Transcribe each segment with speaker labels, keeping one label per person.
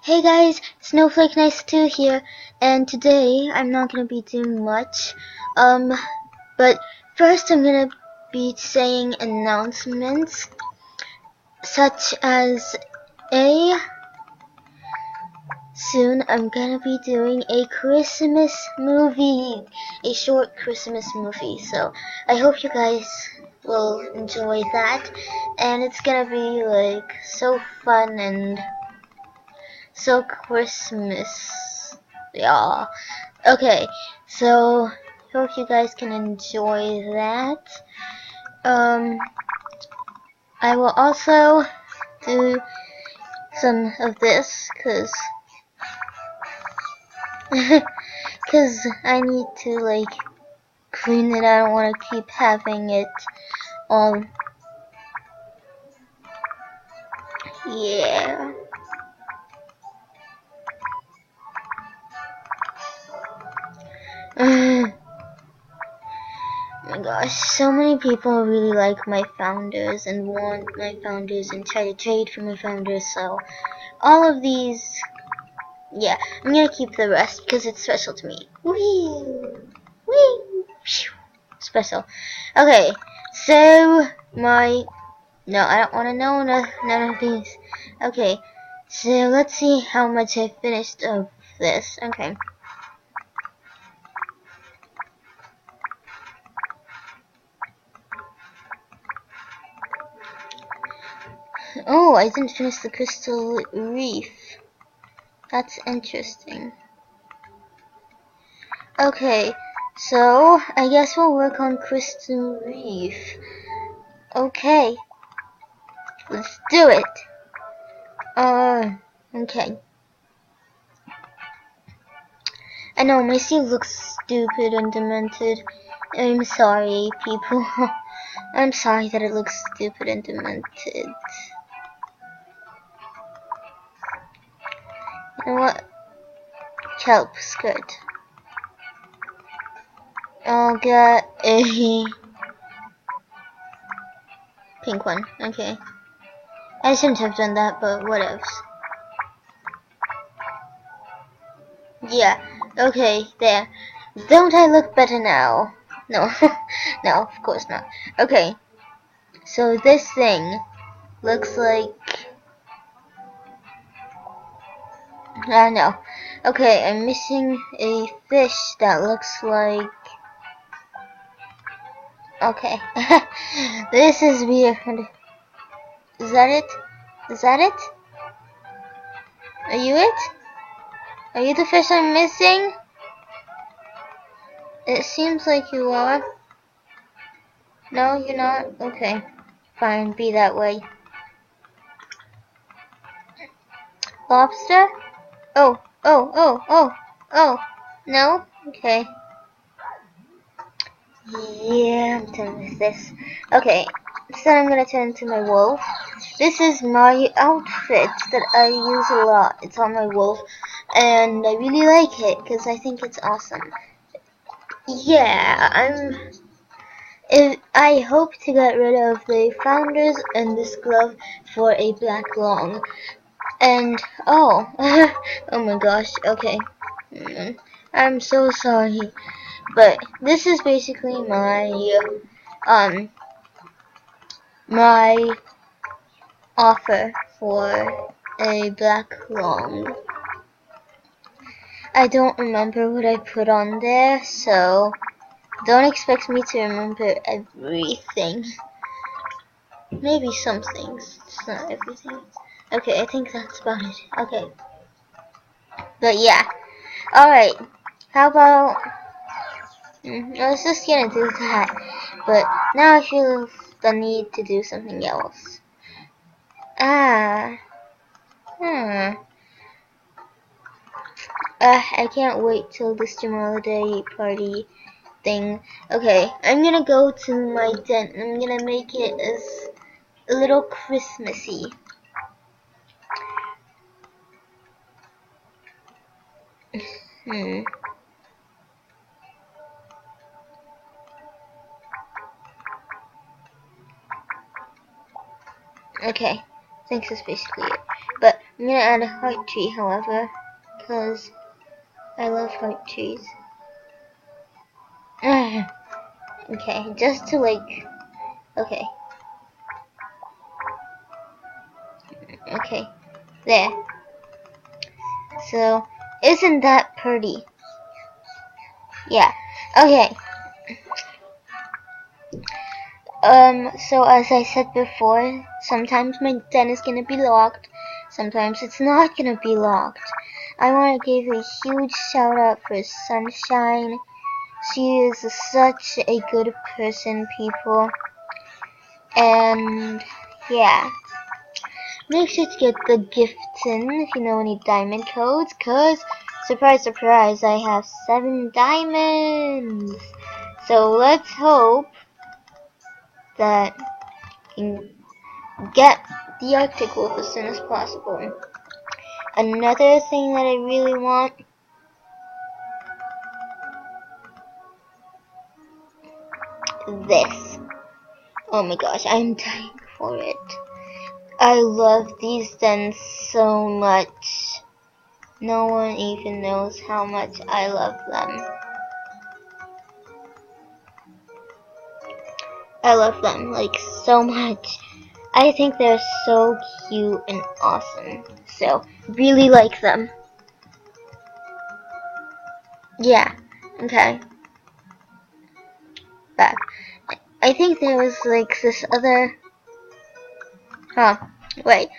Speaker 1: Hey guys, Snowflake Nice 2 here, and today I'm not gonna be doing much. But first I'm gonna be saying announcements such as soon I'm gonna be doing a Christmas movie, a short Christmas movie. So I hope you guys will enjoy that, and it's gonna be like so fun and so Christmas. Yeah. Okay, so hope you guys can enjoy that. I will also do some of this cause I need to like clean it. I don't want to keep having it yeah. Oh my gosh, so many people really like my founders and want my founders and try to trade for my founders, so all of these, yeah, I'm gonna keep the rest because it's special to me. Whee! Whee! Special. Okay, so no, I don't want to know none of these. Okay, so let's see how much I finished of this. Okay. Oh, I didn't finish the crystal reef. That's interesting. Okay, so I guess we'll work on crystal reef. Okay, let's do it. Okay. I know my sea looks stupid and demented. I'm sorry, people. I'm sorry that it looks stupid and demented. You know what? Kelp skirt. I'll get a pink one. Okay. I shouldn't have done that, but whatevs. Yeah. Okay, there. Don't I look better now? No. No, of course not. Okay. So this thing looks like... I don't know. Okay, I'm missing a fish that looks like... Okay. This is weird. Is that it? Is that it? Are you it? Are you the fish I'm missing? It seems like you are. No, you're not? Okay. Fine, be that way. Lobster? Oh. No? Okay. Yeah, I'm done with this. Okay, so I'm gonna turn to my wolf. This is my outfit that I use a lot. It's on my wolf, and I really like it because I think it's awesome. Yeah, I hope to get rid of the founders and this glove for a black long. And oh, oh my gosh. Okay, I'm so sorry, but this is basically my offer for a black long. I don't remember what I put on there, so don't expect me to remember everything. Maybe some things, it's not everything. Okay, I think that's about it. Okay. But yeah. Alright. How about... I was just gonna do that. But now I feel the need to do something else. I can't wait till this Jamal Day party thing. Okay, I'm gonna go to my tent and I'm gonna make it as a little Christmassy. Okay, I think that's basically it. But I'm gonna add a heart tree, however, because I love heart trees. Okay, just to like, okay, okay, there. So, isn't that pretty? Yeah, okay. So as I said before, sometimes my den is gonna be locked, sometimes it's not gonna be locked. I want to give a huge shout out for Sunshine. She is such a good person, people. And yeah, make sure to get the gifts in if you know any diamond codes, cause surprise surprise, I have 7 diamonds. So let's hope that I can get the Arctic Wolf as soon as possible. Another thing that I really want this. Oh my gosh, I'm dying for it. I love these dens so much. No one even knows how much I love them. I love them like so much. I think they're so cute and awesome. So, really like them. Yeah, okay. Back. I think there was like this other... Huh, wait.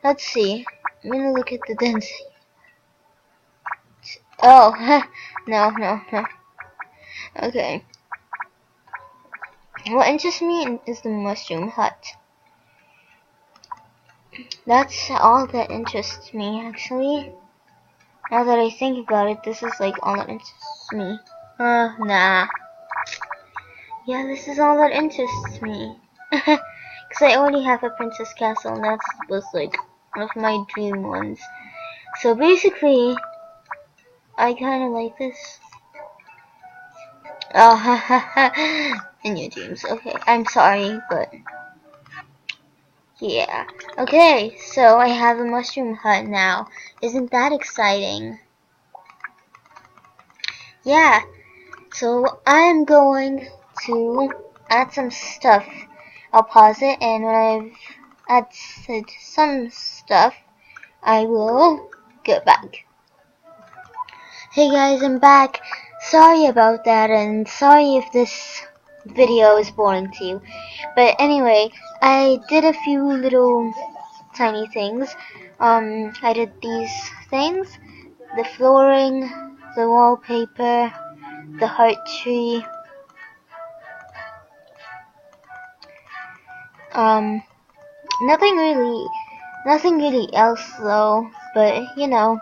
Speaker 1: Let's see. I'm gonna look at the density. Oh, no. Okay. What interests me is the mushroom hut. That's all that interests me, actually. Now that I think about it, this is like all that interests me. Nah. Yeah, this is all that interests me. Because I already have a princess castle, and that was like one of my dream ones. So basically, I kind of like this. Oh, in your dreams. Okay, I'm sorry, but yeah. Okay, so I have a mushroom hut now. Isn't that exciting? Yeah. So I'm going to add some stuff. I'll pause it, and when I've added some stuff, I will get back. Hey guys, I'm back. Sorry about that, and sorry if this video is boring to you. But anyway, I did a few little tiny things. I did these things: the flooring, the wallpaper, the heart tree. Nothing really else though. But you know,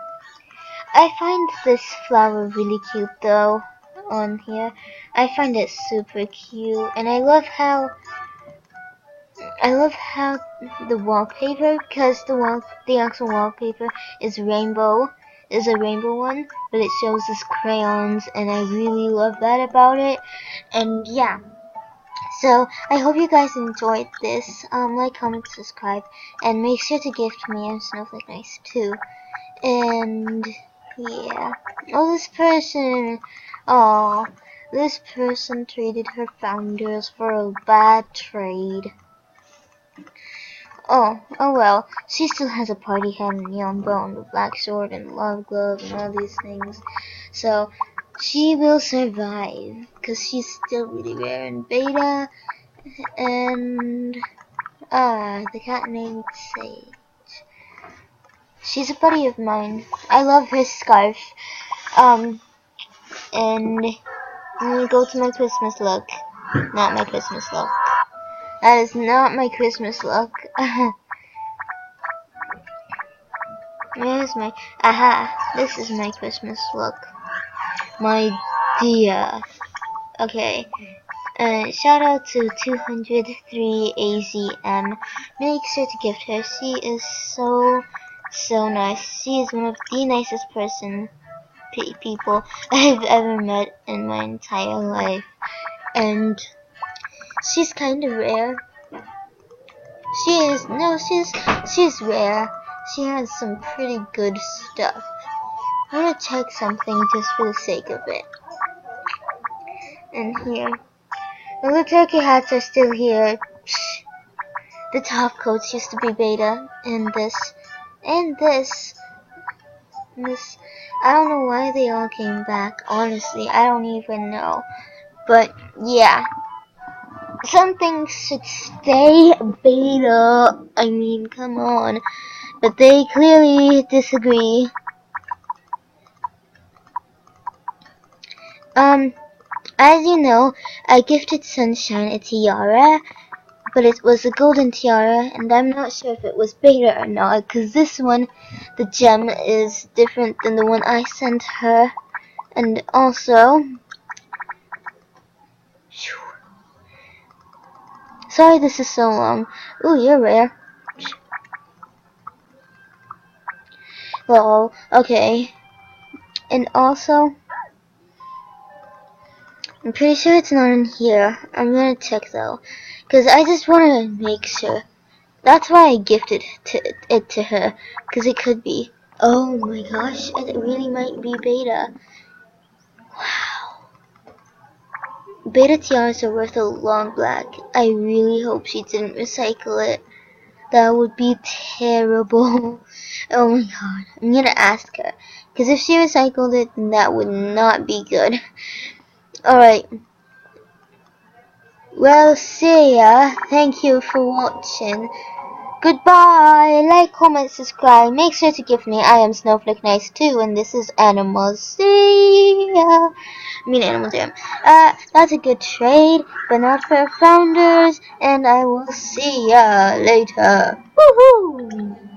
Speaker 1: I find this flower really cute though. On here, I find it super cute, and I love how the wallpaper, because the actual wallpaper is rainbow, is a rainbow one, but it shows us crayons, and I really love that about it. And yeah, so I hope you guys enjoyed this. Like, comment, subscribe, and make sure to gift me and Snowflake Nice too. And yeah, oh, this person traded her founders for a bad trade. Oh well, she still has a party hat and neon bow and a black sword and love glove and all these things. So she will survive, because she's still really rare in beta. And the cat named Sage. She's a buddy of mine. I love her scarf. And I'm gonna go to my Christmas look. Not my Christmas look. That is not my Christmas look. Where's my... Aha! This is my Christmas look. My dear. Okay. Shout out to 203 AZM. Make sure to gift her. She is so nice. She is one of the nicest people I've ever met in my entire life. And she's kind of rare. She's rare. she has some pretty good stuff. I'm gonna check something just for the sake of it. And here, the little turkey hats are still here. The top coats used to be beta, and this, and this. This, I don't know why they all came back. Honestly, I don't even know. But yeah, some things should stay beta. I mean, come on. But they clearly disagree. As you know, I gifted Sunshine a tiara, but it was a golden tiara, and I'm not sure if it was beta or not, because this one, the gem, is different than the one I sent her. And also, sorry this is so long. Ooh, you're rare. Well, okay. And also, I'm pretty sure it's not in here. I'm gonna check though, because I just want to make sure. That's why I gifted it to her, because it could be. Oh my gosh, it really might be beta. Wow. Beta tiaras are worth a long black. I really hope she didn't recycle it. That would be terrible. Oh my god. I'm gonna ask her. Because if she recycled it, then that would not be good. Alright. Well, see ya. Thank you for watching. Goodbye. Like, comment, subscribe. Make sure to give me I am Snowflake Nice too. And this is laaaazy. I mean Animal Jam. That's a good trade, but not for founders. And I will see ya later. Woohoo!